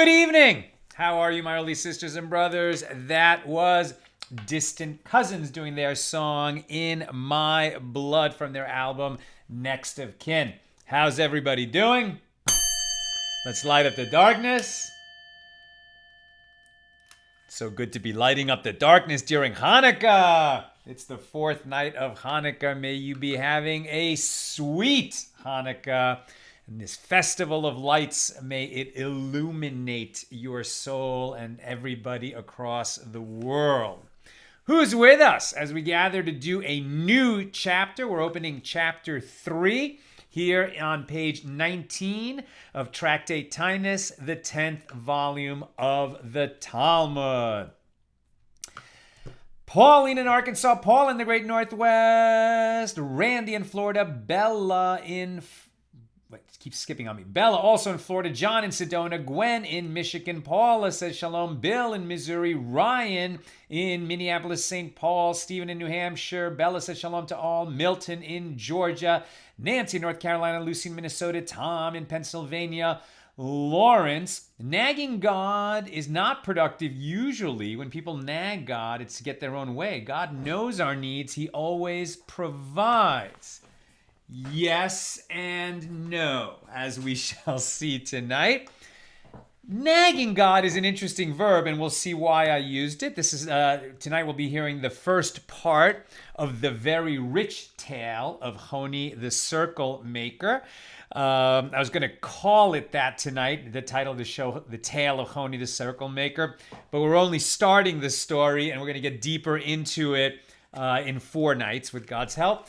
Good evening. How are you, my early sisters and brothers? That was Distant Cousins doing their song In My Blood from their album Next of Kin. How's everybody doing? Let's light up the darkness. So good to be lighting up the darkness during Hanukkah. It's the fourth night of Hanukkah. May you be having a sweet Hanukkah. And this festival of lights, may it illuminate your soul and everybody across the world. Who's with us as we gather to do a new chapter? We're opening chapter 3 here on page 19 of Tractate Tainus, the 10th volume of the Talmud. Pauline in Arkansas, Paul in the Great Northwest, Randy in Florida, Bella in... keep skipping on me. Bella also in Florida, John in Sedona, Gwen in Michigan, Paula says shalom, Bill in Missouri, Ryan in Minneapolis, St. Paul, Stephen in New Hampshire, Bella says shalom to all, Milton in Georgia, Nancy in North Carolina, Lucy in Minnesota, Tom in Pennsylvania, Lawrence. Nagging God is not productive usually. When people nag God, it's to get their own way. God knows our needs. He always provides. Yes and no, as we shall see tonight. Nagging God is an interesting verb, and we'll see why I used it. This is tonight we'll be hearing the first part of the very rich tale of Honi, the circle maker. I was going to call it that tonight, the title of the show, The Tale of Honi, the Circle Maker, but we're only starting the story, and we're going to get deeper into it in 4 nights with God's help.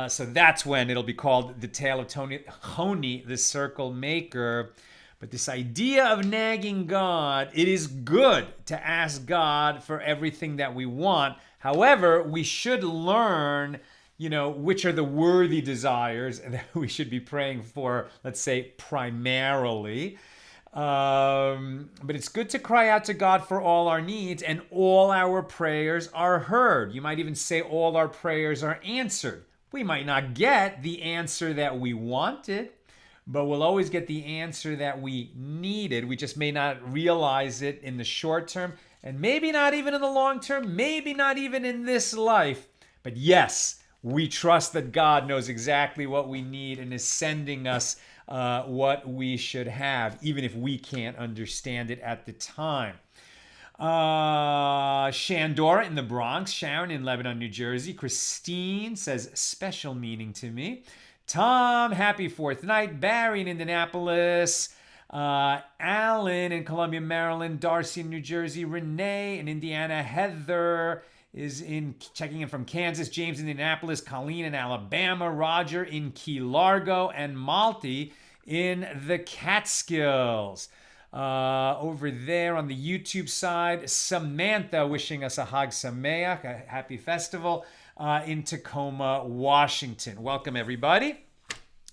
So that's when it'll be called The Tale of Honi, the Circle Maker. But this idea of nagging God, it is good to ask God for everything that we want. However, we should learn, which are the worthy desires that we should be praying for, let's say, primarily. But it's good to cry out to God for all our needs, and all our prayers are heard. You might even say all our prayers are answered. We might not get the answer that we wanted, but we'll always get the answer that we needed. We just may not realize it in the short term, and maybe not even in the long term, maybe not even in this life. But yes, we trust that God knows exactly what we need and is sending us what we should have, even if we can't understand it at the time. Shandora in the Bronx, Sharon in Lebanon, New Jersey, Christine says special meaning to me. Tom, happy 4th night. Barry in Indianapolis, Alan in Columbia, Maryland, Darcy in New Jersey, Renee in Indiana, Heather is checking in from Kansas, James in Indianapolis, Colleen in Alabama, Roger in Key Largo, and Malti in the Catskills. Over there on the YouTube side, Samantha wishing us a Hag Sameach, a happy festival, in Tacoma, Washington. Welcome, everybody.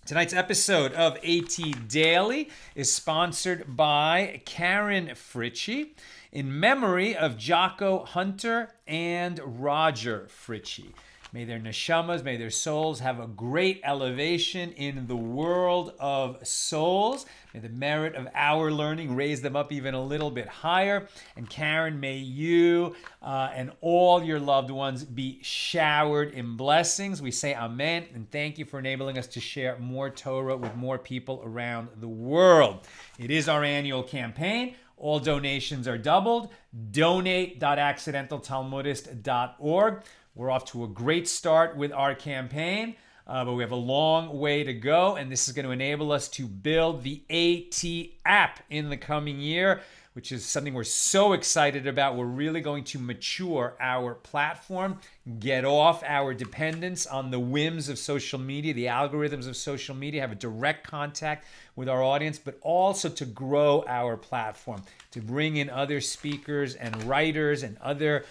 Tonight's episode of AT Daily is sponsored by Karen Fritchie in memory of Jocko Hunter and Roger Fritchie. May their neshamas, may their souls have a great elevation in the world of souls. May the merit of our learning raise them up even a little bit higher. And Karen, may you and all your loved ones be showered in blessings. We say amen, and thank you for enabling us to share more Torah with more people around the world. It is our annual campaign. All donations are doubled. Donate.accidentaltalmudist.org. We're off to a great start with our campaign, but we have a long way to go, and this is going to enable us to build the AT app in the coming year, which is something we're so excited about. We're really going to mature our platform, get off our dependence on the whims of social media, the algorithms of social media, have a direct contact with our audience, but also to grow our platform, to bring in other speakers and writers and other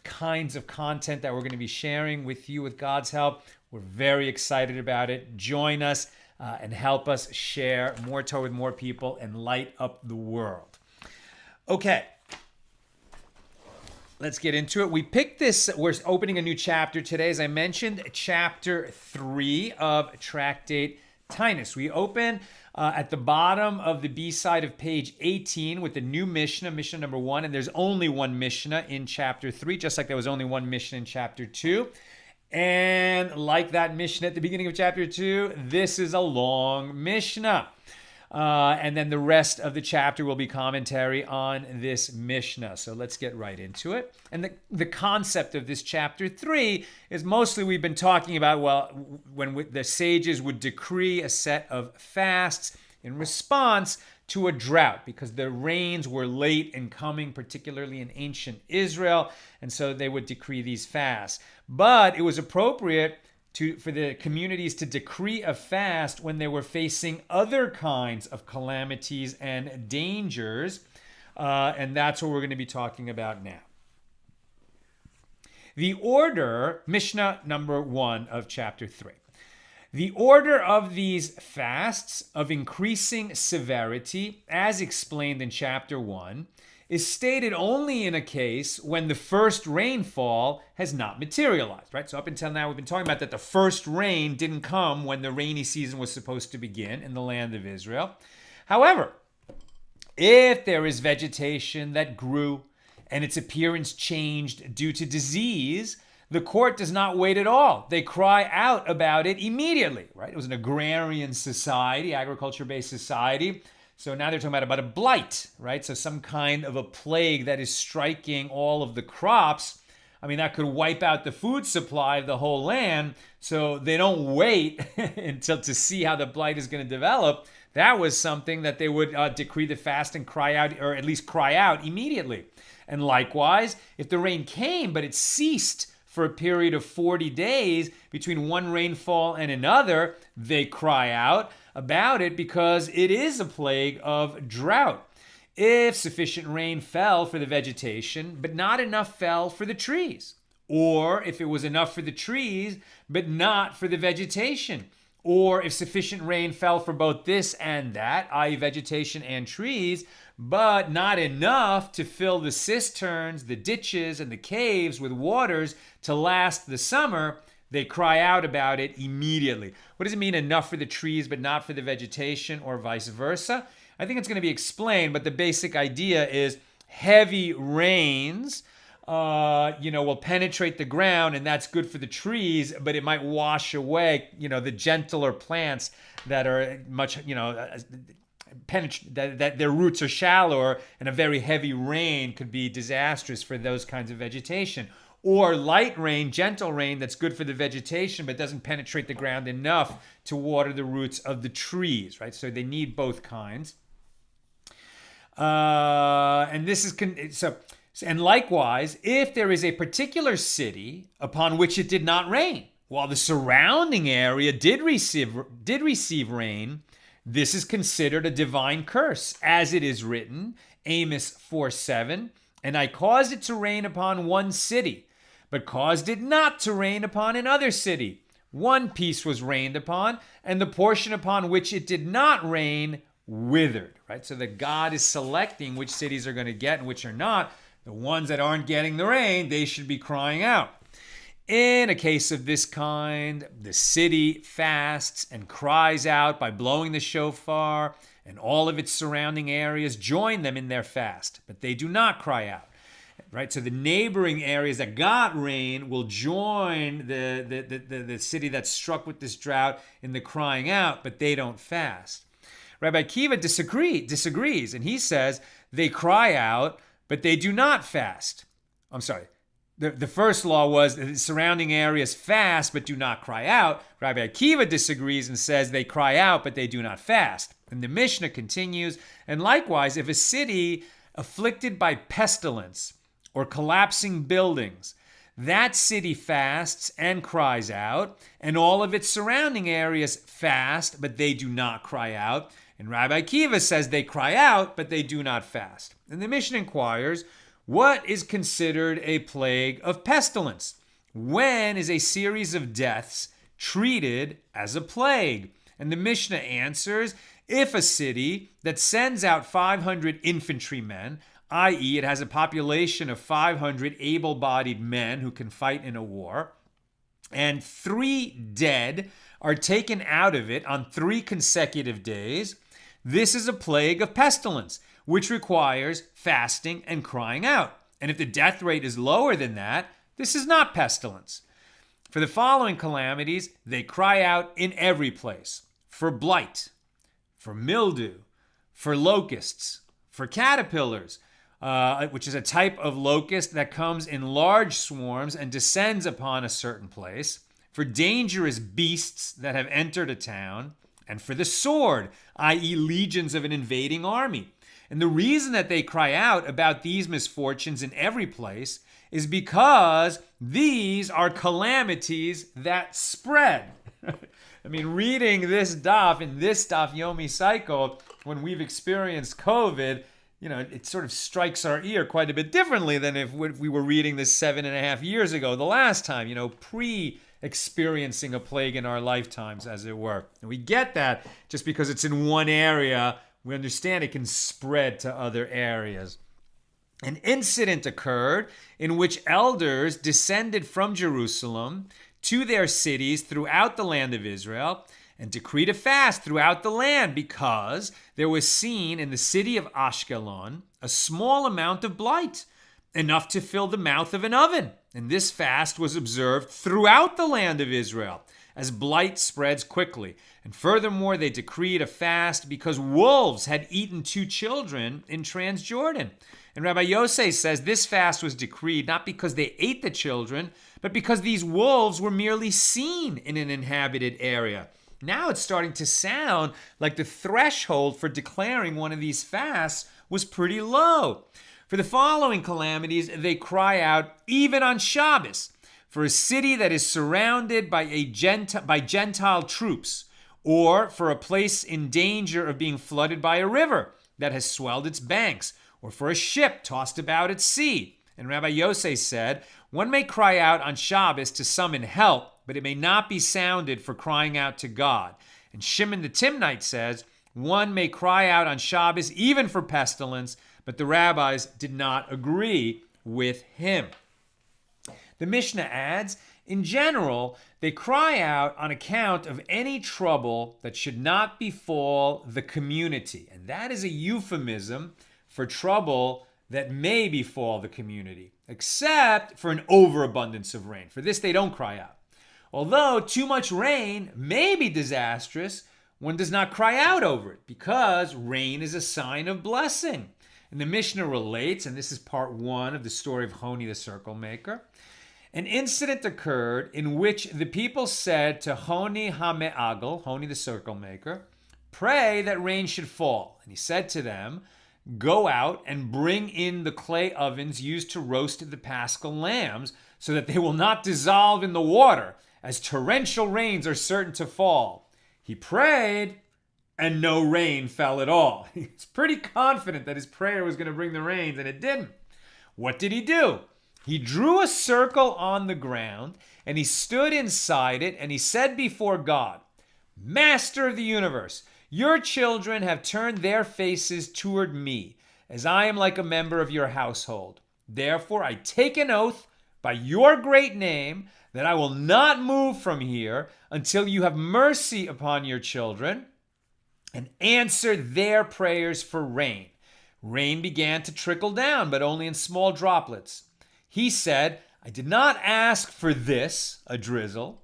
kinds of content that we're going to be sharing with you with God's help. We're very excited about it. Join us and help us share more Torah with more people and light up the world. Okay, let's get into it. We picked this, we're opening a new chapter today. As I mentioned, chapter 3 of Tractate Tinus. We open at the bottom of the B side of page 18 with the new Mishnah, Mishnah number 1, and there's only one Mishnah in chapter 3, just like there was only one Mishnah in chapter 2. And like that Mishnah at the beginning of chapter 2, this is a long Mishnah. And then the rest of the chapter will be commentary on this Mishnah. So let's get right into it. And the concept of this chapter 3 is mostly we've been talking about, well, when the sages would decree a set of fasts in response to a drought, because the rains were late in coming, particularly in ancient Israel, and so they would decree these fasts. But it was appropriate for the communities to decree a fast when they were facing other kinds of calamities and dangers, and that's what we're going to be talking about now. The order, Mishnah number 1 of chapter 3. The order of these fasts of increasing severity, as explained in chapter 1, is stated only in a case when the first rainfall has not materialized, right? So up until now, we've been talking about that the first rain didn't come when the rainy season was supposed to begin in the land of Israel. However, if there is vegetation that grew and its appearance changed due to disease, the court does not wait at all. They cry out about it immediately, right? It was an agrarian society, agriculture-based society. So now they're talking about a blight, right? So some kind of a plague that is striking all of the crops. I mean, that could wipe out the food supply of the whole land. So they don't wait until to see how the blight is going to develop. That was something that they would decree the fast and cry out, or at least cry out immediately. And likewise, if the rain came, but it ceased for a period of 40 days between one rainfall and another, they cry out about it because it is a plague of drought. If sufficient rain fell for the vegetation, but not enough fell for the trees, or if it was enough for the trees, but not for the vegetation, or if sufficient rain fell for both this and that, i.e. vegetation and trees, but not enough to fill the cisterns, the ditches, and the caves with waters to last the summer, they cry out about it immediately. What does it mean, enough for the trees but not for the vegetation, or vice versa? I think it's going to be explained, but the basic idea is heavy rains will penetrate the ground, and that's good for the trees, but it might wash away, the gentler plants that are much, that their roots are shallower, and a very heavy rain could be disastrous for those kinds of vegetation. Or light rain, gentle rain, that's good for the vegetation, but doesn't penetrate the ground enough to water the roots of the trees, right? So they need both kinds. And likewise, if there is a particular city upon which it did not rain, while the surrounding area did receive rain, this is considered a divine curse, as it is written, Amos 4:7, and I caused it to rain upon one city, but caused it not to rain upon another city. One piece was rained upon, and the portion upon which it did not rain withered, right? So that God is selecting which cities are going to get and which are not. The ones that aren't getting the rain, they should be crying out. In a case of this kind, the city fasts and cries out by blowing the shofar, and all of its surrounding areas join them in their fast, but they do not cry out. Right, so the neighboring areas that got rain will join the city that's struck with this drought in the crying out, but they don't fast. Rabbi Kiva disagrees, and he says they cry out, but they do not fast. I'm sorry. The first law was the surrounding areas fast, but do not cry out. Rabbi Akiva disagrees and says they cry out, but they do not fast. And the Mishnah continues, and likewise, if a city afflicted by pestilence or collapsing buildings, that city fasts and cries out, and all of its surrounding areas fast, but they do not cry out. And Rabbi Akiva says they cry out, but they do not fast. And the Mishnah inquires, what is considered a plague of pestilence? When is a series of deaths treated as a plague? And the Mishnah answers, if a city that sends out 500 infantrymen, i.e. it has a population of 500 able-bodied men who can fight in a war, and 3 dead are taken out of it on 3 consecutive days, this is a plague of pestilence, which requires fasting and crying out. And if the death rate is lower than that, this is not pestilence. For the following calamities, they cry out in every place: for blight, for mildew, for locusts, for caterpillars, which is a type of locust that comes in large swarms and descends upon a certain place, for dangerous beasts that have entered a town, and for the sword, i.e., legions of an invading army. And the reason that they cry out about these misfortunes in every place is because these are calamities that spread. I mean, reading this daf in this daf Yomi cycle, when we've experienced COVID, it sort of strikes our ear quite a bit differently than if we were reading this 7.5 years ago, the last time, pre-experiencing a plague in our lifetimes, as it were. And we get that just because it's in one area, we understand it can spread to other areas. An incident occurred in which elders descended from Jerusalem to their cities throughout the land of Israel and decreed a fast throughout the land because there was seen in the city of Ashkelon a small amount of blight, enough to fill the mouth of an oven. And this fast was observed throughout the land of Israel, as blight spreads quickly. And furthermore, they decreed a fast because wolves had eaten 2 children in Transjordan. And Rabbi Yosef says this fast was decreed not because they ate the children, but because these wolves were merely seen in an inhabited area. Now it's starting to sound like the threshold for declaring one of these fasts was pretty low. For the following calamities, they cry out even on Shabbos, for a city that is surrounded by Gentile troops, or for a place in danger of being flooded by a river that has swelled its banks, or for a ship tossed about at sea. And Rabbi Yosef said, one may cry out on Shabbos to summon help, but it may not be sounded for crying out to God. And Shimon the Timnite says, one may cry out on Shabbos even for pestilence, but the rabbis did not agree with him. The Mishnah adds, in general, they cry out on account of any trouble that should not befall the community. And that is a euphemism for trouble that may befall the community, except for an overabundance of rain. For this, they don't cry out. Although too much rain may be disastrous, one does not cry out over it because rain is a sign of blessing. And the Mishnah relates, and this is part 1 of the story of Honi the circle maker. An incident occurred in which the people said to Honi HaMe'agel, Honi the circle maker, pray that rain should fall. And he said to them, go out and bring in the clay ovens used to roast the Paschal lambs so that they will not dissolve in the water, as torrential rains are certain to fall. He prayed, and no rain fell at all. He's pretty confident that his prayer was going to bring the rains, and it didn't. What did he do? He drew a circle on the ground, and he stood inside it, and he said before God, Master of the universe, your children have turned their faces toward me, as I am like a member of your household. Therefore, I take an oath by your great name that I will not move from here until you have mercy upon your children and answer their prayers for rain. Rain began to trickle down, but only in small droplets. He said, I did not ask for this, a drizzle,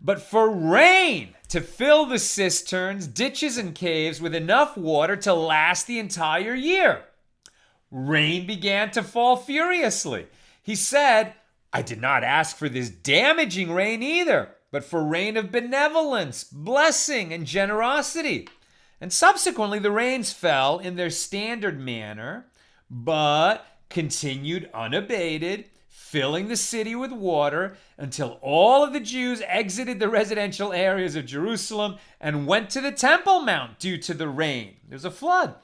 but for rain to fill the cisterns, ditches, and caves with enough water to last the entire year. Rain began to fall furiously. He said, I did not ask for this damaging rain either, but for rain of benevolence, blessing, and generosity. And subsequently, the rains fell in their standard manner, but continued unabated, filling the city with water until all of the Jews exited the residential areas of Jerusalem and went to the Temple Mount due to the rain. There's a flood.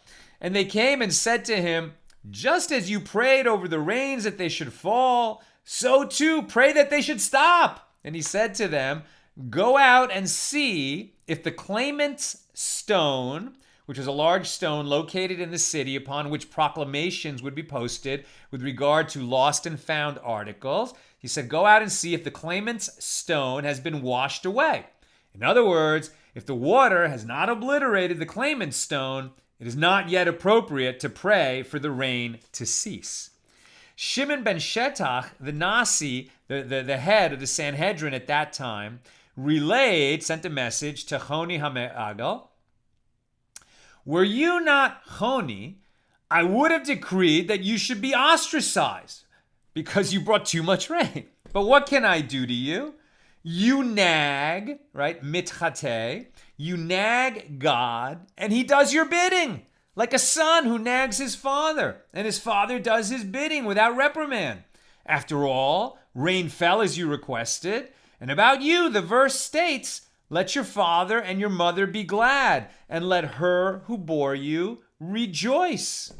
And they came and said to him, just as you prayed over the rains that they should fall, so too pray that they should stop. And he said to them, go out and see if the claimant's stone, which was a large stone located in the city upon which proclamations would be posted with regard to lost and found articles. He said, go out and see if the claimant's stone has been washed away. In other words, if the water has not obliterated the claimant's stone, it is not yet appropriate to pray for the rain to cease. Shimon ben Shetach, the Nasi, the head of the Sanhedrin at that time, sent a message to Honi HaMe'agal. Were you not Honi, I would have decreed that you should be ostracized because you brought too much rain. But what can I do to you? You nag, right? Mitchate. You nag God, and he does your bidding, like a son who nags his father, and his father does his bidding without reprimand. After all, rain fell as you requested, and about you, the verse states, let your father and your mother be glad, and let her who bore you rejoice.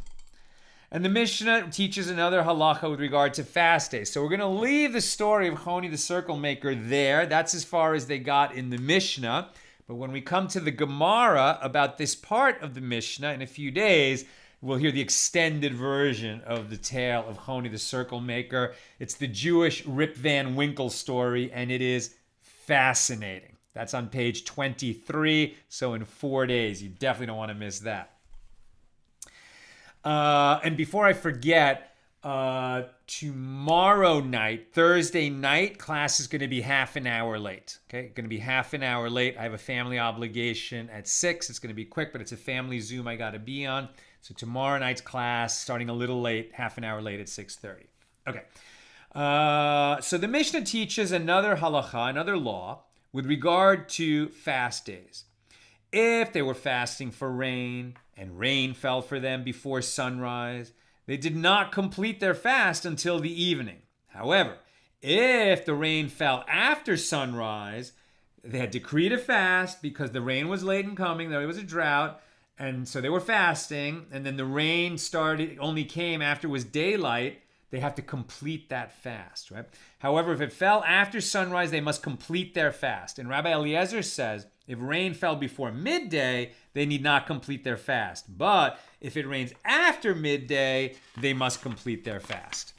And the Mishnah teaches another halacha with regard to fast days. So we're going to leave the story of Honi the circle maker there. That's as far as they got in the Mishnah. But when we come to the Gemara about this part of the Mishnah in a few days, we'll hear the extended version of the tale of Honi the circle maker. It's the Jewish Rip Van Winkle story, and it is fascinating. That's on page 23, so in 4 days. You definitely don't want to miss that. And before I forget, tomorrow night, Thursday night, class is going to be half an hour late. Okay, going to be half an hour late. I have a family obligation at 6. It's going to be quick, but it's a family Zoom I got to be on. So tomorrow night's class, starting a little late, half an hour late at 6:30. Okay. So the Mishnah teaches another halacha, another law, with regard to fast days. If they were fasting for rain, and rain fell for them before sunrise, they did not complete their fast until the evening. However, if the rain fell after sunrise, they had decreed a fast because the rain was late in coming, there was a drought, and so they were fasting, and then the rain only came after it was daylight. They have to complete that fast, right? However, if it fell after sunrise, they must complete their fast. And Rabbi Eliezer says, if rain fell before midday, they need not complete their fast. But if it rains after midday, they must complete their fast.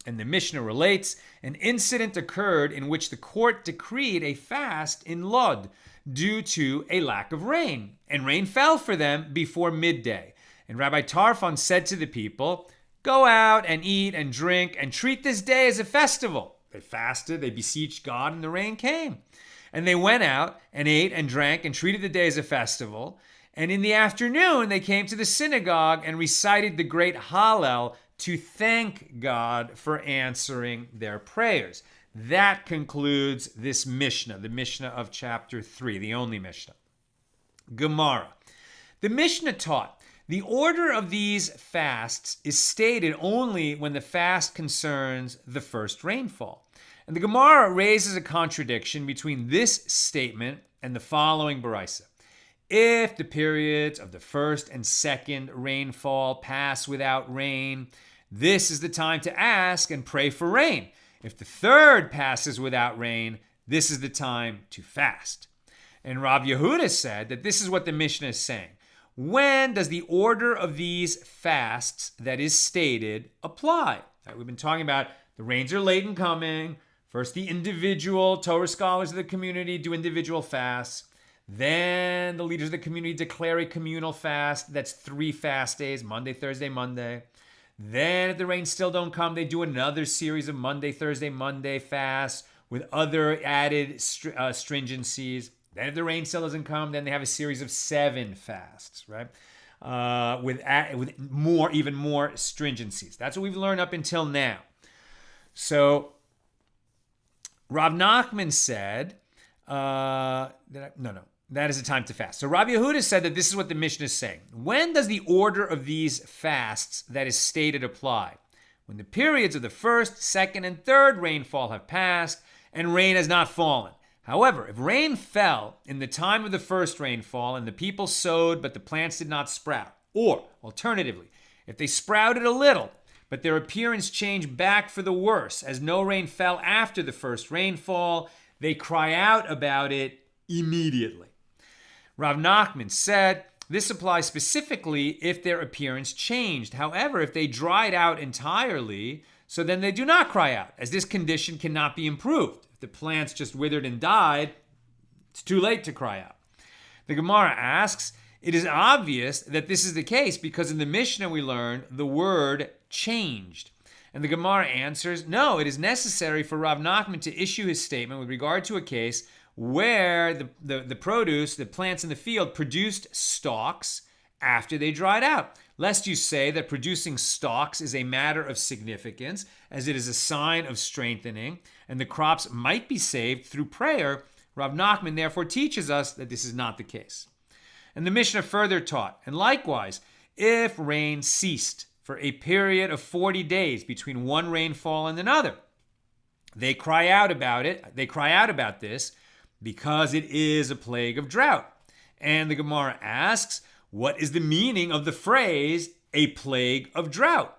And the Mishnah relates, an incident occurred in which the court decreed a fast in Lod due to a lack of rain. And rain fell for them before midday. And Rabbi Tarfon said to the people, go out and eat and drink and treat this day as a festival. They fasted, they beseeched God, and the rain came. And they went out and ate and drank and treated the day as a festival. And in the afternoon, they came to the synagogue and recited the great Hallel to thank God for answering their prayers. That concludes this Mishnah, the Mishnah of chapter 3, the only Mishnah. Gemara. The Mishnah taught, the order of these fasts is stated only when the fast concerns the first rainfall. And the Gemara raises a contradiction between this statement and the following Baraisa. If the periods of the first and second rainfall pass without rain, this is the time to ask and pray for rain. If the third passes without rain, this is the time to fast. And Rav Yehuda said that this is what the Mishnah is saying. When does the order of these fasts that is stated apply? Right, we've been talking about the rains are late in coming. First, the individual Torah scholars of the community do individual fasts. Then the leaders of the community declare a communal fast. That's 3 fast days, Monday, Thursday, Monday. Then if the rains still don't come, they do another series of Monday, Thursday, Monday fasts with other added stringencies. Then if the rain still doesn't come, then they have a series of 7 fasts, right? With even more stringencies. That's what we've learned up until now. So Rav Nachman said, that is a time to fast. So Rav Yehuda said that this is what the Mishnah is saying. When does the order of these fasts that is stated apply? When the periods of the first, second, and third rainfall have passed and rain has not fallen. However, if rain fell in the time of the first rainfall and the people sowed but the plants did not sprout, or alternatively, if they sprouted a little but their appearance changed back for the worse as no rain fell after the first rainfall, they cry out about it immediately. Rav Nachman said, This applies specifically if their appearance changed. However, if they dried out entirely, so then they do not cry out, as this condition cannot be improved. If the plants just withered and died, it's too late to cry out. The Gemara asks, it is obvious that this is the case because in the Mishnah we learned the word changed. And the Gemara answers, no, it is necessary for Rav Nachman to issue his statement with regard to a case where the produce, the plants in the field, produced stalks after they dried out. Lest you say that producing stalks is a matter of significance, as it is a sign of strengthening, and the crops might be saved through prayer, Rav Nachman therefore teaches us that this is not the case. And the Mishnah further taught, and likewise, if rain ceased for a period of 40 days between one rainfall and another, they cry out about it. They cry out about this because it is a plague of drought. And the Gemara asks, what is the meaning of the phrase, a plague of drought?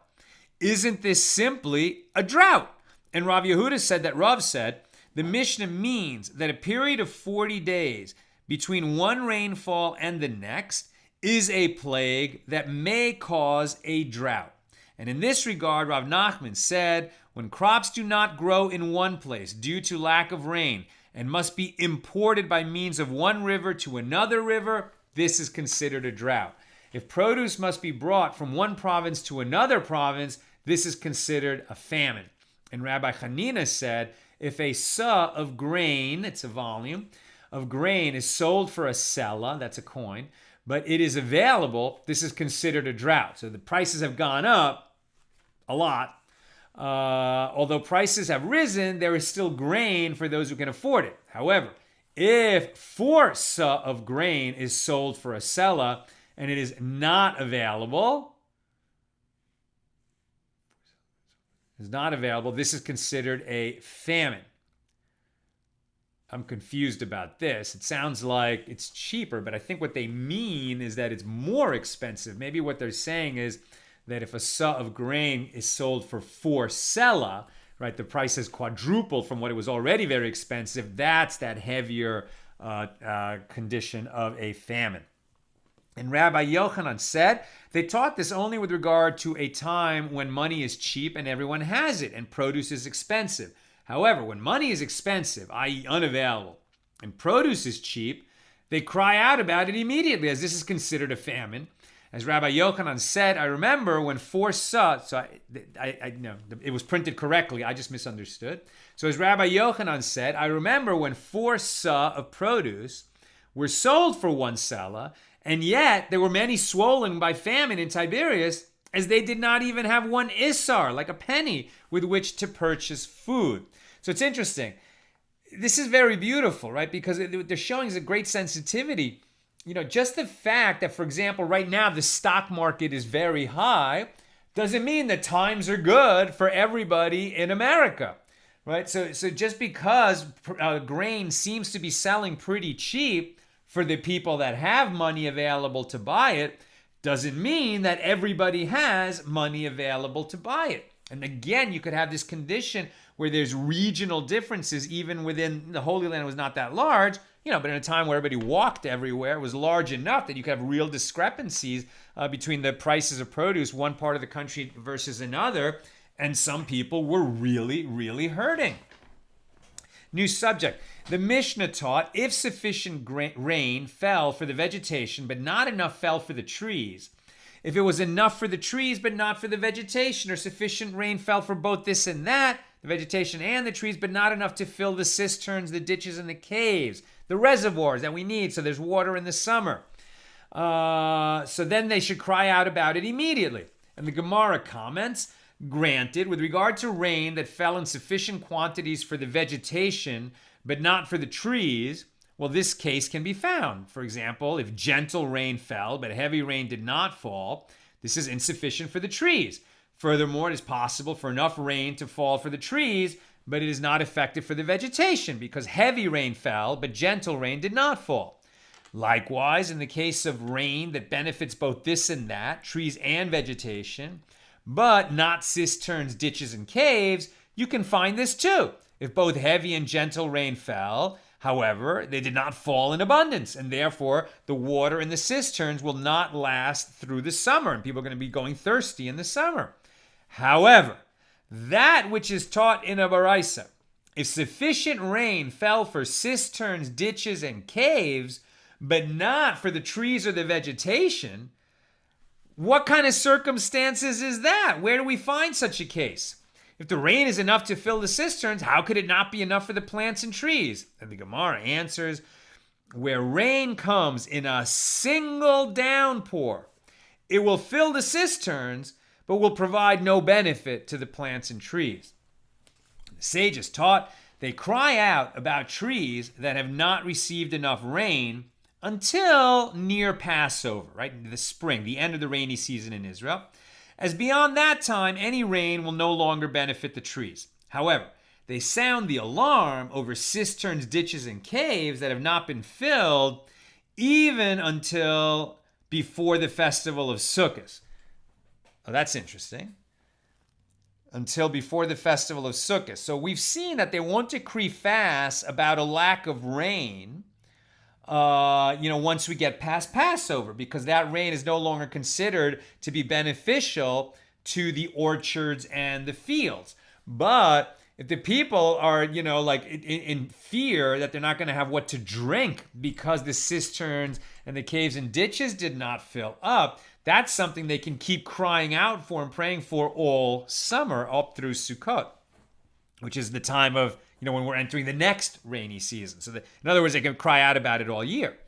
Isn't this simply a drought? And Rav Yehuda said that Rav said, the Mishnah means that a period of 40 days between one rainfall and the next is a plague that may cause a drought. And in this regard, Rav Nachman said, when crops do not grow in one place due to lack of rain and must be imported by means of one river to another river, this is considered a drought. If produce must be brought from one province to another province, this is considered a famine. And Rabbi Hanina said, if a sa of grain, it's a volume, of grain is sold for a sela, that's a coin, but it is available, this is considered a drought. So the prices have gone up a lot. Although prices have risen, there is still grain for those who can afford it. However, if 4 sa of grain is sold for a sela and it is not available, this is considered a famine. I'm confused about this. It sounds like it's cheaper, but I think what they mean is that it's more expensive. Maybe what they're saying is that if a sa of grain is sold for 4 sela, right, the price has quadrupled from what it was already very expensive. That's that heavier condition of a famine. And Rabbi Yochanan said they taught this only with regard to a time when money is cheap and everyone has it and produce is expensive. However, when money is expensive, i.e. unavailable, and produce is cheap, they cry out about it immediately, as this is considered a famine. As Rabbi Yochanan said, I remember when 4 sa, so I no, it was printed correctly, I just misunderstood. So as Rabbi Yochanan said, I remember when 4 sa of produce were sold for 1 sela, and yet there were many swollen by famine in Tiberias, as they did not even have 1 isar, like a penny, with which to purchase food. So it's interesting. This is very beautiful, right? Because they're showing us a great sensitivity. You know, just the fact that, for example, right now the stock market is very high doesn't mean that times are good for everybody in America, right? So just because grain seems to be selling pretty cheap for the people that have money available to buy it, doesn't mean that everybody has money available to buy it. And again, you could have this condition where there's regional differences, even within the Holy Land was not that large, but in a time where everybody walked everywhere, it was large enough that you could have real discrepancies between the prices of produce, one part of the country versus another, and some people were really, really hurting. New subject. The Mishnah taught if sufficient rain fell for the vegetation, but not enough fell for the trees, if it was enough for the trees, but not for the vegetation, or sufficient rain fell for both this and that, the vegetation and the trees, but not enough to fill the cisterns, the ditches, and the caves, the reservoirs that we need so there's water in the summer. So then they should cry out about it immediately. And the Gemara comments, granted, with regard to rain that fell in sufficient quantities for the vegetation, but not for the trees, well, this case can be found. For example, if gentle rain fell, but heavy rain did not fall, this is insufficient for the trees. Furthermore, it is possible for enough rain to fall for the trees, but it is not effective for the vegetation because heavy rain fell, but gentle rain did not fall. Likewise, in the case of rain that benefits both this and that, trees and vegetation, but not cisterns, ditches, and caves, you can find this too. If both heavy and gentle rain fell, However, they did not fall in abundance, and therefore the water in the cisterns will not last through the summer, and people are going to be going thirsty in the summer. However, that which is taught in a baraisa, if sufficient rain fell for cisterns, ditches, and caves, but not for the trees or the vegetation, what kind of circumstances is that? Where do we find such a case? If the rain is enough to fill the cisterns, how could it not be enough for the plants and trees? And the Gemara answers, where rain comes in a single downpour, it will fill the cisterns, but will provide no benefit to the plants and trees. The sages taught they cry out about trees that have not received enough rain until near Passover, right? The spring, the end of the rainy season in Israel. As beyond that time, any rain will no longer benefit the trees. However, they sound the alarm over cisterns, ditches, and caves that have not been filled even until before the festival of Sukkot. Oh, that's interesting. Until before the festival of Sukkot. So we've seen that they won't decree fast about a lack of rain once we get past Passover, because that rain is no longer considered to be beneficial to the orchards and the fields. But if the people are, in fear that they're not going to have what to drink because the cisterns and the caves and ditches did not fill up, that's something they can keep crying out for and praying for all summer up through Sukkot, which is the time of, when we're entering the next rainy season. So in other words, they can cry out about it all year.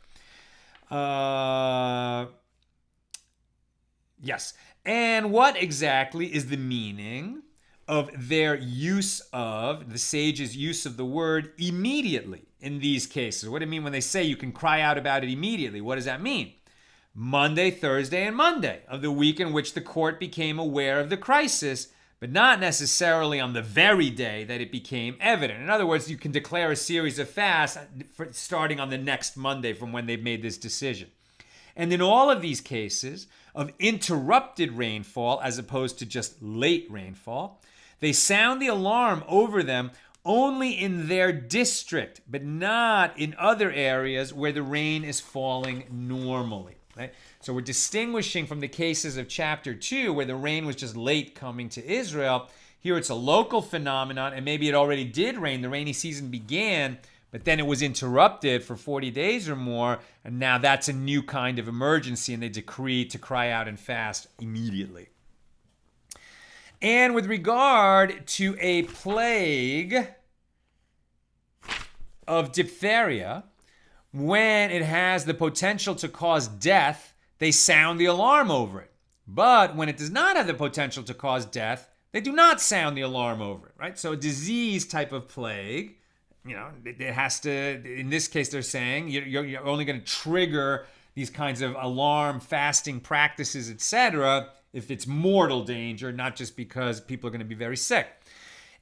Yes. And what exactly is the meaning of their use of, the sage's use of the word immediately in these cases? What do you mean when they say you can cry out about it immediately? What does that mean? Monday, Thursday, and Monday of the week in which the court became aware of the crisis, but not necessarily on the very day that it became evident. In other words, you can declare a series of fasts starting on the next Monday from when they've made this decision. And in all of these cases of interrupted rainfall as opposed to just late rainfall, they sound the alarm over them only in their district, but not in other areas where the rain is falling normally. Right? So we're distinguishing from the cases of chapter 2 where the rain was just late coming to Israel. Here it's a local phenomenon, and maybe it already did rain. The rainy season began, but then it was interrupted for 40 days or more, and now that's a new kind of emergency, and they decree to cry out and fast immediately. And with regard to a plague of diphtheria, when it has the potential to cause death, they sound the alarm over it. But when it does not have the potential to cause death, they do not sound the alarm over it, right? So a disease type of plague, it has to, in this case, they're saying you're only going to trigger these kinds of alarm fasting practices, etc., if it's mortal danger, not just because people are going to be very sick.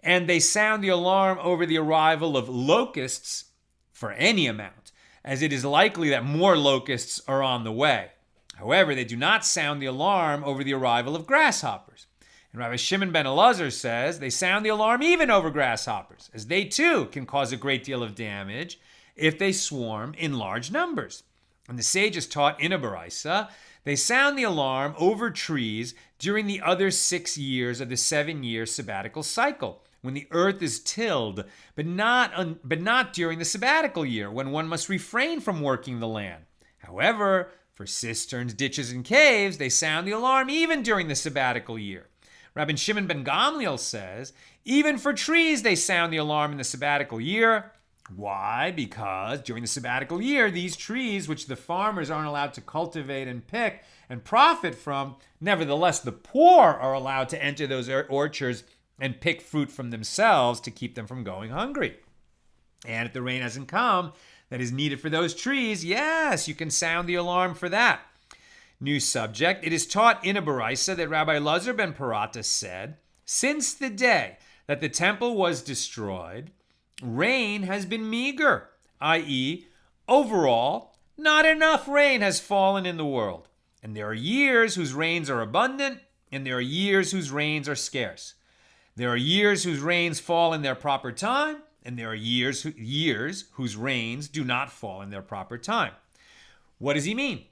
And they sound the alarm over the arrival of locusts for any amount, as it is likely that more locusts are on the way. However, they do not sound the alarm over the arrival of grasshoppers. And Rabbi Shimon ben Elazar says they sound the alarm even over grasshoppers, as they too can cause a great deal of damage if they swarm in large numbers. And the sages taught in a baraisa, they sound the alarm over trees during the other 6 years of the 7-year sabbatical cycle, when the earth is tilled, but not during the sabbatical year, when one must refrain from working the land. However, for cisterns, ditches, and caves, they sound the alarm even during the sabbatical year. Rabbi Shimon ben Gamliel says, even for trees, they sound the alarm in the sabbatical year. Why? Because during the sabbatical year, these trees, which the farmers aren't allowed to cultivate and pick and profit from, nevertheless, the poor are allowed to enter those orchards and pick fruit from themselves to keep them from going hungry. And if the rain hasn't come that is needed for those trees, yes, you can sound the alarm for that. New subject. It is taught in a baraisa that Rabbi Elazar ben Parata said, since the day that the temple was destroyed, rain has been meager, i.e., overall, not enough rain has fallen in the world. And there are years whose rains are abundant, and there are years whose rains are scarce. There are years whose rains fall in their proper time, and there are years whose rains do not fall in their proper time. What does he mean?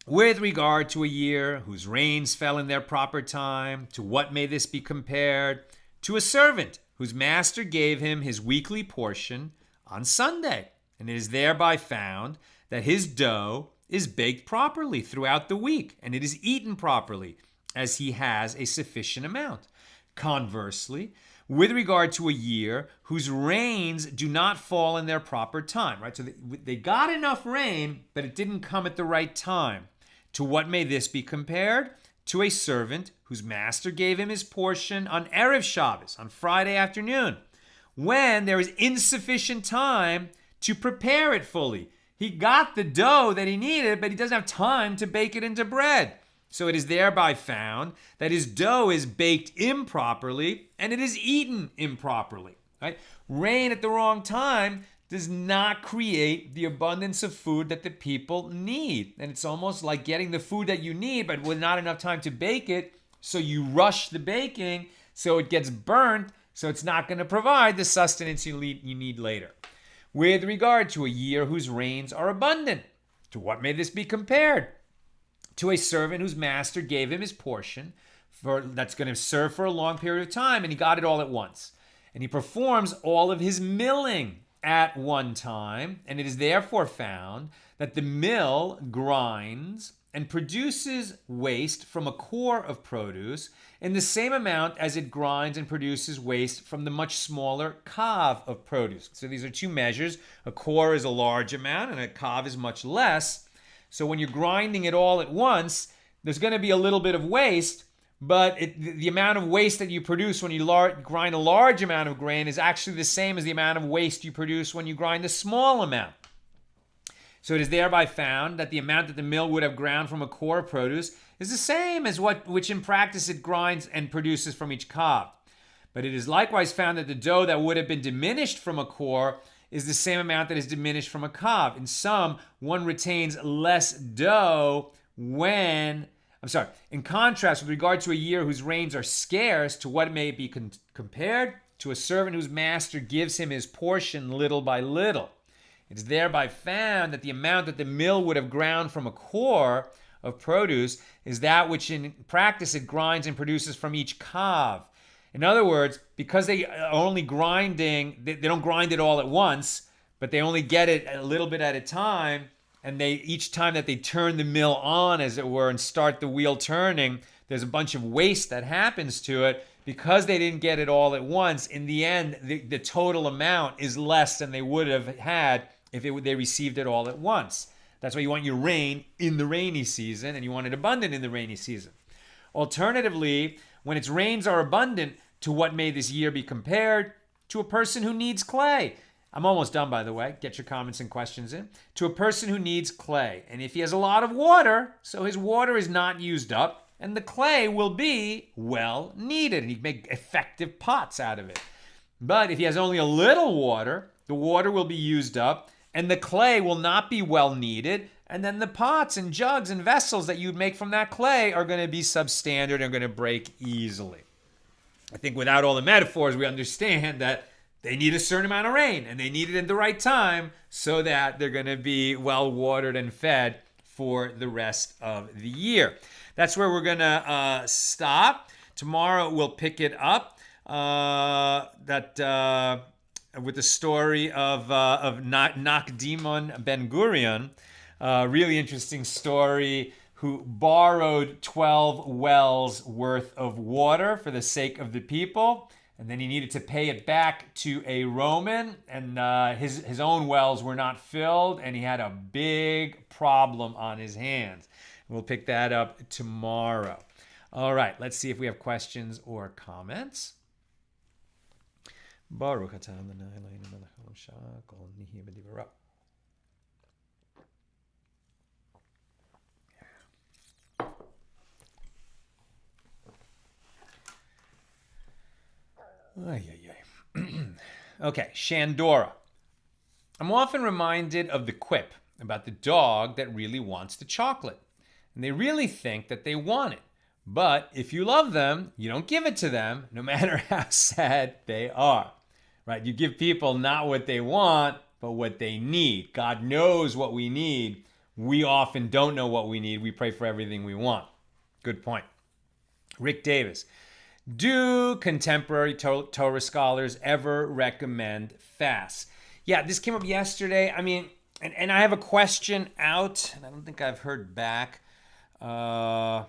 With regard to a year whose rains fell in their proper time, to what may this be compared? To a servant whose master gave him his weekly portion on Sunday, and it is thereby found that his dough is baked properly throughout the week, and it is eaten properly, as he has a sufficient amount. Conversely, with regard to a year whose rains do not fall in their proper time, right? So they got enough rain, but it didn't come at the right time. To what may this be compared? To a servant whose master gave him his portion on Erev Shabbos, on Friday afternoon, when there is insufficient time to prepare it fully. He got the dough that he needed, but he doesn't have time to bake it into bread. So it is thereby found that his dough is baked improperly and it is eaten improperly. Right? Rain at the wrong time does not create the abundance of food that the people need. And it's almost like getting the food that you need, but with not enough time to bake it. So you rush the baking, so it gets burnt, so it's not going to provide the sustenance you need later. With regard to a year whose rains are abundant, to what may this be compared? To a servant whose master gave him his portion that's going to serve for a long period of time, and he got it all at once. And he performs all of his milling at one time, and it is therefore found that the mill grinds and produces waste from a core of produce in the same amount as it grinds and produces waste from the much smaller kav of produce. So these are two measures. A core is a large amount and a kav is much less. So when you're grinding it all at once, there's going to be a little bit of waste, but the amount of waste that you produce when you grind a large amount of grain is actually the same as the amount of waste you produce when you grind a small amount. So it is thereby found that the amount that the mill would have ground from a core of produce is the same as which in practice it grinds and produces from each kav. But it is likewise found that the dough that would have been diminished from a core is the same amount that is diminished from a kav. In sum, one retains less dough in contrast, with regard to a year whose rains are scarce, to what may be compared? To a servant whose master gives him his portion little by little. It is thereby found that the amount that the mill would have ground from a core of produce is that which in practice it grinds and produces from each kav. In other words, because they are only grinding, they don't grind it all at once, but they only get it a little bit at a time, and each time that they turn the mill on, as it were, and start the wheel turning, there's a bunch of waste that happens to it. Because they didn't get it all at once, in the end, the total amount is less than they would have had if they received it all at once. That's why you want your rain in the rainy season, and you want it abundant in the rainy season. Alternatively, when its rains are abundant, to what may this year be compared? To a person who needs clay. I'm almost done, by the way. Get your comments and questions in. To a person who needs clay. And if he has a lot of water, so his water is not used up, and the clay will be well needed, and he can make effective pots out of it. But if he has only a little water, the water will be used up, and the clay will not be well needed, and then the pots and jugs and vessels that you'd make from that clay are going to be substandard and going to break easily. I think without all the metaphors, we understand that they need a certain amount of rain, and they need it at the right time so that they're going to be well watered and fed for the rest of the year. That's where we're going to stop. Tomorrow we'll pick it up with the story of Nakdimon Ben Gurion. Really interesting story, who borrowed 12 wells worth of water for the sake of the people. And then he needed to pay it back to a Roman, and his own wells were not filled, and he had a big problem on his hands. We'll pick that up tomorrow. All right, let's see if we have questions or comments. Baruch atah Adonai Eloheinu melech haolam sha'akol nihi b'divaro. Okay, Shandora. I'm often reminded of the quip about the dog that really wants the chocolate. And they really think that they want it. But if you love them, you don't give it to them, no matter how sad they are. right? You give people not what they want, but what they need. God knows what we need. We often don't know what we need. We pray for everything we want. Good point. Rick Davis. Do contemporary Torah scholars ever recommend fasts? Yeah, this came up yesterday. I mean, and I have a question out, and I don't think I've heard back to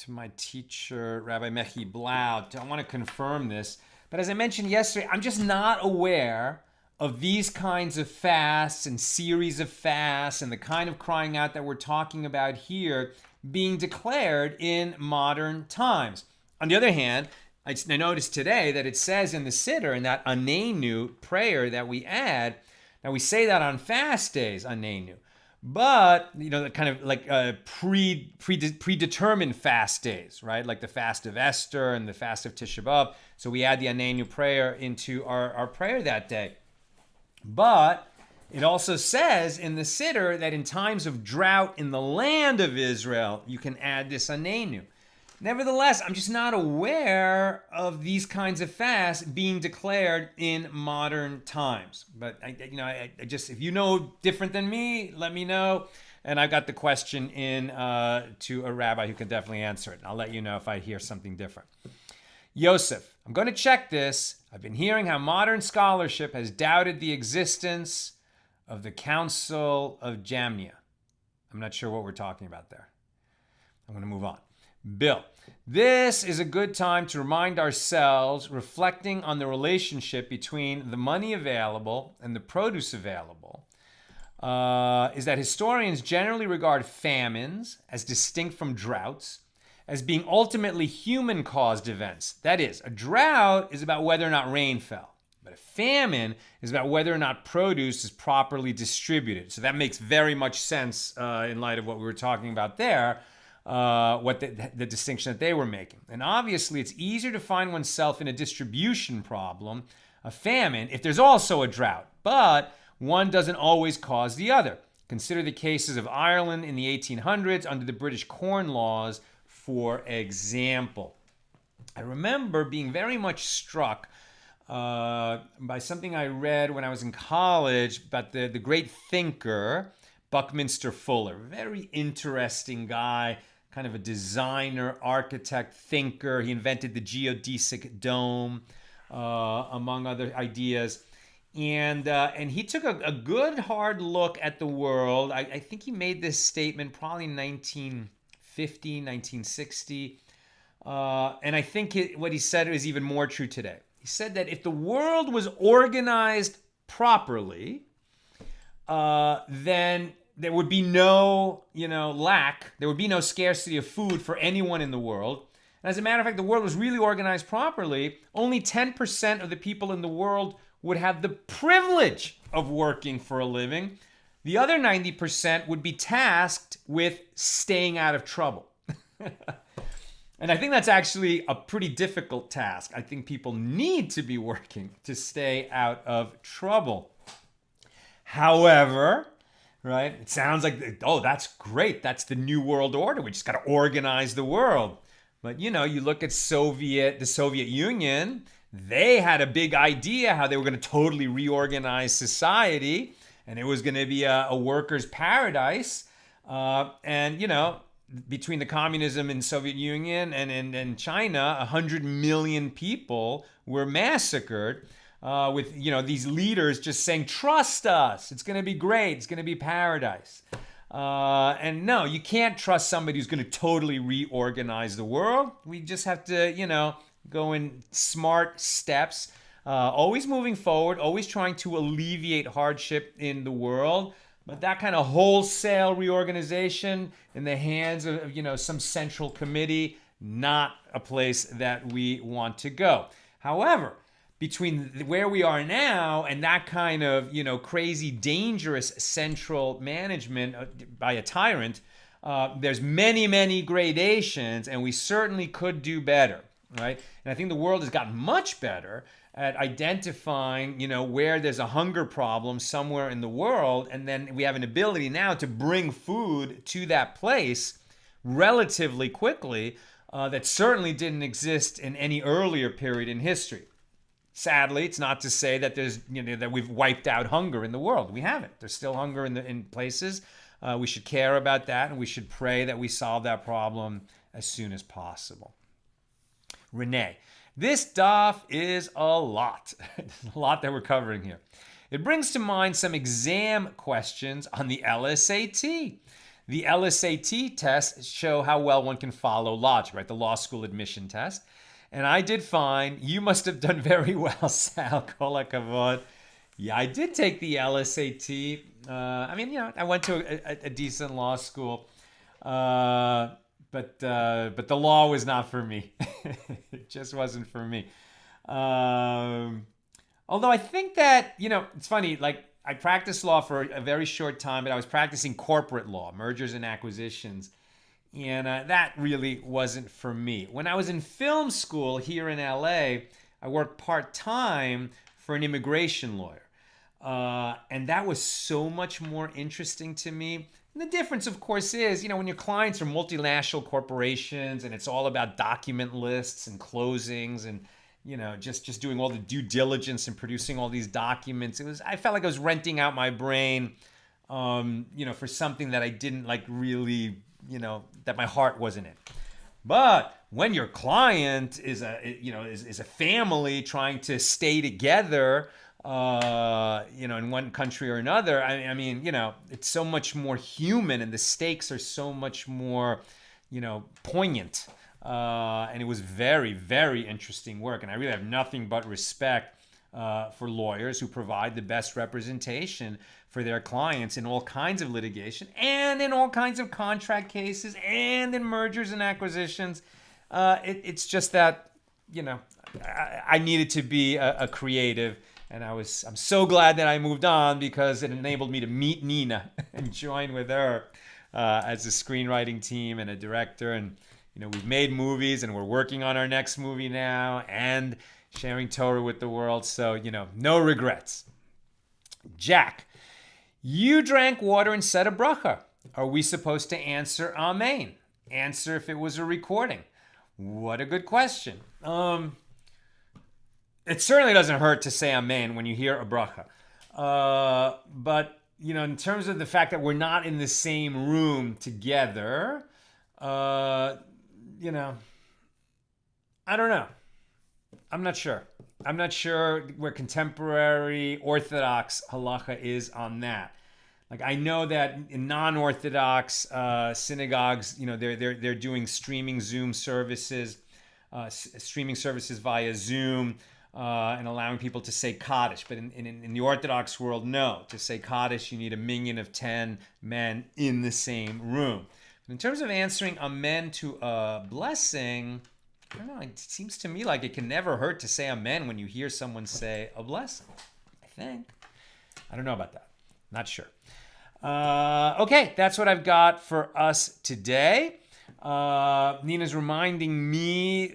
my teacher, Rabbi Mechi Blau. I want to confirm this. But as I mentioned yesterday, I'm just not aware of these kinds of fasts and series of fasts and the kind of crying out that we're talking about here being declared in modern times. On the other hand, I noticed today that it says in the Siddur, in that Anenu prayer that we add, now we say that on fast days, Anenu, but, the kind of like predetermined fast days, right? Like the fast of Esther and the fast of Tisha B'Av. So we add the Anenu prayer into our prayer that day. But it also says in the Siddur that in times of drought in the land of Israel, you can add this Anenu. Nevertheless, I'm just not aware of these kinds of fasts being declared in modern times. But I just, if you know different than me, let me know. And I've got the question in to a rabbi who can definitely answer it. I'll let you know if I hear something different. Yosef, I'm going to check this. I've been hearing how modern scholarship has doubted the existence of the Council of Jamnia. I'm not sure what we're talking about there. I'm going to move on. Bill, this is a good time to remind ourselves, reflecting on the relationship between the money available and the produce available, is that historians generally regard famines as distinct from droughts as being ultimately human-caused events. That is, a drought is about whether or not rain fell, but a famine is about whether or not produce is properly distributed. So that makes very much sense in light of what we were talking about there. What the distinction that they were making. And obviously, it's easier to find oneself in a distribution problem, a famine, if there's also a drought. But one doesn't always cause the other. Consider the cases of Ireland in the 1800s under the British Corn Laws, for example. I remember being very much struck by something I read when I was in college about the great thinker, Buckminster Fuller. Very interesting guy, kind of a designer, architect, thinker. He invented the geodesic dome, among other ideas. And he took a good, hard look at the world. I think he made this statement probably in 1950, 1960. And I think what he said is even more true today. He said that if the world was organized properly, then there would be no, lack. There would be no scarcity of food for anyone in the world. And as a matter of fact, the world was really organized properly. Only 10% of the people in the world would have the privilege of working for a living. The other 90% would be tasked with staying out of trouble. And I think that's actually a pretty difficult task. I think people need to be working to stay out of trouble. However, right? It sounds like, oh, that's great. That's the new world order. We just got to organize the world. But, you look at the Soviet Union, they had a big idea how they were going to totally reorganize society. And it was going to be a worker's paradise. Between the communism in Soviet Union and China, 100 million people were massacred. With these leaders just saying, trust us, it's going to be great, it's going to be paradise. And no, you can't trust somebody who's going to totally reorganize the world. We just have to, go in smart steps, always moving forward, always trying to alleviate hardship in the world. But that kind of wholesale reorganization in the hands of, some central committee, not a place that we want to go. However, between where we are now and that kind of, crazy, dangerous central management by a tyrant, there's many, many gradations, and we certainly could do better, right? And I think the world has gotten much better at identifying, where there's a hunger problem somewhere in the world, and then we have an ability now to bring food to that place relatively quickly that certainly didn't exist in any earlier period in history. Sadly, it's not to say that that we've wiped out hunger in the world. We haven't. There's still hunger in places. We should care about that, and we should pray that we solve that problem as soon as possible. Renee, this daf is a lot. A lot that we're covering here. It brings to mind some exam questions on the LSAT. The LSAT tests show how well one can follow logic, right? The law school admission test. And I did find you must have done very well, Sal. Kol hakavod. Yeah, I did take the LSAT. I went to a decent law school, but the law was not for me. It just wasn't for me. Although I think that, it's funny, like I practiced law for a very short time, but I was practicing corporate law, mergers and acquisitions. And that really wasn't for me. When I was in film school here in LA, I worked part-time for an immigration lawyer. And that was so much more interesting to me. And the difference, of course, is, when your clients are multinational corporations and it's all about document lists and closings and, just doing all the due diligence and producing all these documents. I felt like I was renting out my brain, for something that I didn't really, that my heart wasn't in. But when your client is a family trying to stay together, in one country or another, it's so much more human and the stakes are so much more, poignant. And it was very, very interesting work. And I really have nothing but respect for lawyers who provide the best representation for their clients in all kinds of litigation and in all kinds of contract cases and in mergers and acquisitions. It's just that, I needed to be a creative. And I'm so glad that I moved on because it enabled me to meet Nina and join with her as a screenwriting team and a director. And, we've made movies and we're working on our next movie now and sharing Torah with the world. So, no regrets. Jack, you drank water and said a bracha. Are we supposed to answer amen? Answer if it was a recording. What a good question. It certainly doesn't hurt to say amen when you hear a bracha. But, in terms of the fact that we're not in the same room together, I don't know. I'm not sure. I'm not sure where contemporary Orthodox halacha is on that. Like I know that in non-Orthodox synagogues, they're doing streaming Zoom services, via Zoom, and allowing people to say Kaddish. But in the Orthodox world, no. To say Kaddish, you need a minyan of 10 men in the same room. But in terms of answering amen to a blessing, I don't know. It seems to me like it can never hurt to say amen when you hear someone say a blessing. I think. I don't know about that. Not sure. Okay, that's what I've got for us today. Nina's reminding me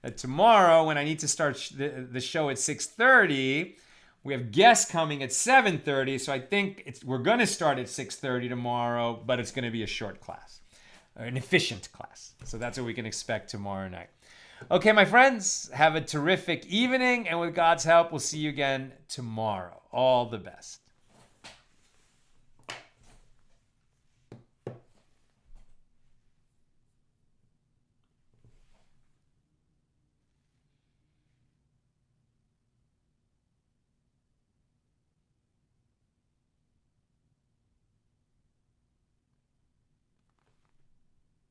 that tomorrow, when I need to start the show at 6:30, we have guests coming at 7:30. So I think we're going to start at 6:30 tomorrow, but it's going to be a short class, an efficient class. So that's what we can expect tomorrow night. Okay, my friends, have a terrific evening. And with God's help, we'll see you again tomorrow. All the best.